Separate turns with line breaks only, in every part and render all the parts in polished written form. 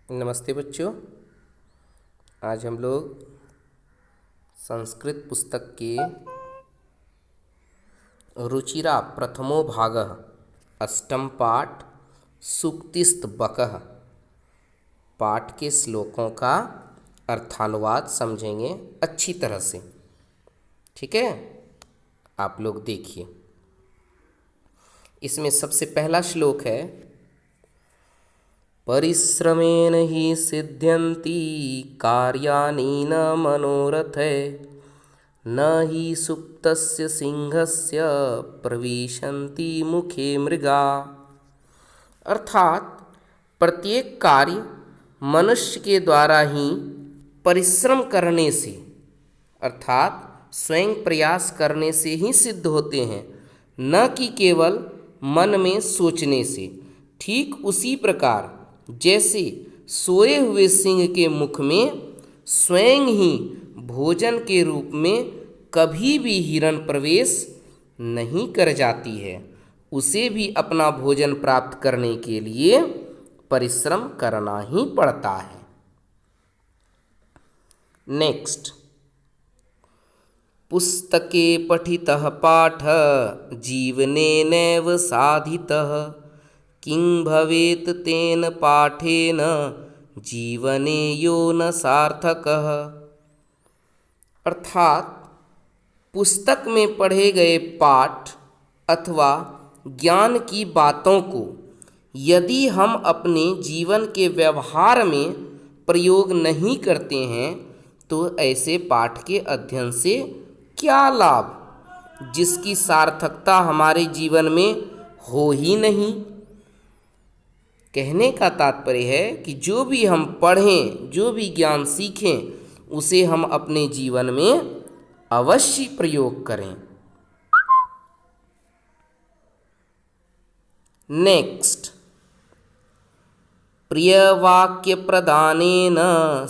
नमस्ते बच्चों। आज हम लोग संस्कृत पुस्तक के रुचिरा प्रथमो भागः अष्टम पाठ सूक्तिस्त बकः पाठ के श्लोकों का अर्थानुवाद समझेंगे अच्छी तरह से। ठीक है, आप लोग देखिए। इसमें सबसे पहला श्लोक है, परिश्रमेण हि सिद्ध्यन्ति कार्याणि न मनोरथै न हि सुप्तस्य सिंहस्य प्रविशन्ति मुखे मृगा। अर्थात प्रत्येक कार्य मनुष्य के द्वारा ही परिश्रम करने से अर्थात स्वयं प्रयास करने से ही सिद्ध होते हैं, न कि केवल मन में सोचने से। ठीक उसी प्रकार जैसे सोए हुए सिंह के मुख में स्वयं ही भोजन के रूप में कभी भी हिरण प्रवेश नहीं कर जाती है, उसे भी अपना भोजन प्राप्त करने के लिए परिश्रम करना ही पड़ता है। नेक्स्ट, पुस्तके पठितः पाठ जीवने नैव साधितः किं भवेत् तेन पाठेन जीवने यो न सार्थकः। अर्थात पुस्तक में पढ़े गए पाठ अथवा ज्ञान की बातों को यदि हम अपने जीवन के व्यवहार में प्रयोग नहीं करते हैं तो ऐसे पाठ के अध्ययन से क्या लाभ, जिसकी सार्थकता हमारे जीवन में हो ही नहीं। कहने का तात्पर्य है कि जो भी हम पढ़ें, जो भी ज्ञान सीखें, उसे हम अपने जीवन में अवश्य प्रयोग करें। नेक्स्ट, प्रिय वाक्य प्रदानेन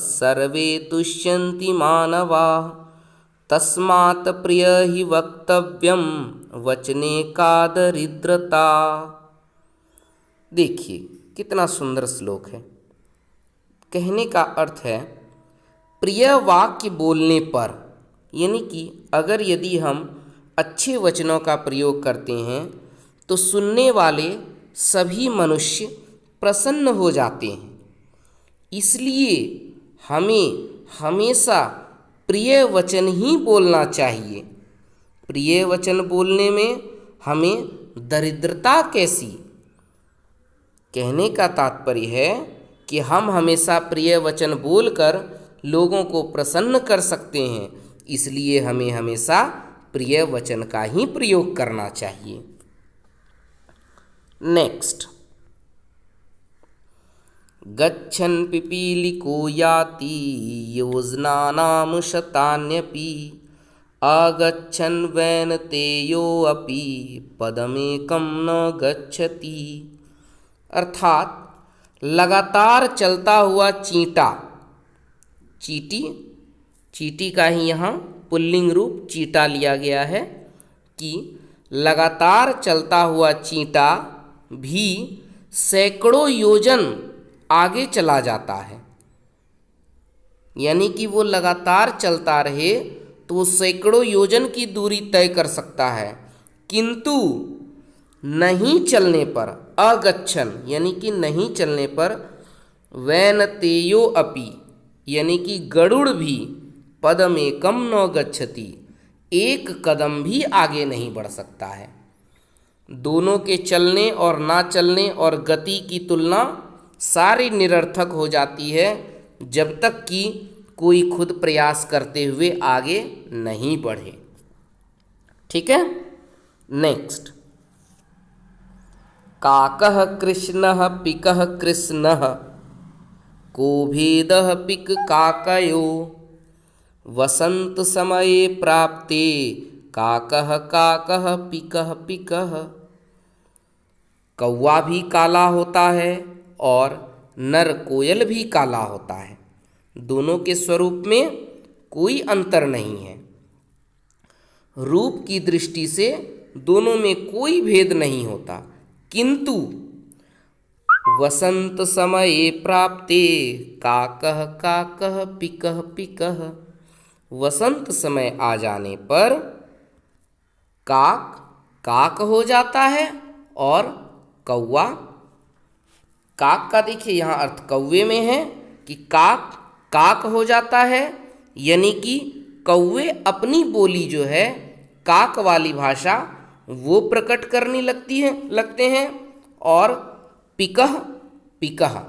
सर्वे तुष्यन्ति मानवाः तस्मात् प्रिय हि वक्तव्यम वचने का दरिद्रता। देखिए कितना सुंदर श्लोक है। कहने का अर्थ है, प्रिय वाक्य बोलने पर, यानी कि अगर यदि हम अच्छे वचनों का प्रयोग करते हैं तो सुनने वाले सभी मनुष्य प्रसन्न हो जाते हैं। इसलिए हमें हमेशा प्रिय वचन ही बोलना चाहिए। प्रिय वचन बोलने में हमें दरिद्रता कैसी। कहने का तात्पर्य है कि हम हमेशा प्रिय वचन बोलकर लोगों को प्रसन्न कर सकते हैं, इसलिए हमें हमेशा प्रिय वचन का ही प्रयोग करना चाहिए। नेक्स्ट, गच्छन् पिपीलिको याति योजनानां शतान्यपि आगच्छन् वैनतेयोऽपि पदमेकं न गच्छति। अर्थात लगातार चलता हुआ चींटा, चींटी का ही यहाँ पुल्लिंग रूप चींटा लिया गया है कि लगातार चलता हुआ चींटा भी सैकड़ों योजन आगे चला जाता है। यानी कि वो लगातार चलता रहे तो वो सैकड़ों योजन की दूरी तय कर सकता है, किंतु नहीं चलने पर, अगच्छन यानी कि नहीं चलने पर, वैनतेयो अपि यानी कि गरुड़ भी, पदमेकं न गच्छति एक कदम भी आगे नहीं बढ़ सकता है। दोनों के चलने और ना चलने और गति की तुलना सारी निरर्थक हो जाती है जब तक कि कोई खुद प्रयास करते हुए आगे नहीं बढ़े। ठीक है। नेक्स्ट, काकः कृष्णः पिकः कृष्णः को भेदः पिक काकयो वसंत समये प्राप्ते काकः काकः पिकः पिकः। कौवा भी काला होता है और नर कोयल भी काला होता है, दोनों के स्वरूप में कोई अंतर नहीं है। रूप की दृष्टि से दोनों में कोई भेद नहीं होता, किंतु वसंत समये प्राप्ते काकः काकः पिकः पिकः। वसंत समय आ जाने पर काक काक हो जाता है और कौवा, काक का देखिए यहाँ अर्थ कौवे में है कि काक काक हो जाता है, यानी कि कौवे अपनी बोली जो है काक वाली भाषा वो प्रकट करने लगते हैं, और पिकह पिकह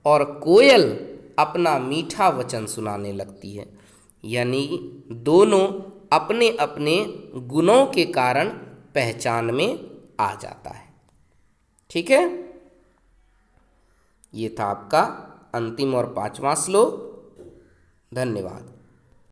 और कोयल अपना मीठा वचन सुनाने लगती है। यानी दोनों अपने अपने गुणों के कारण पहचान में आ जाता है। ठीक है, ये था आपका अंतिम और 5वां श्लोक। धन्यवाद।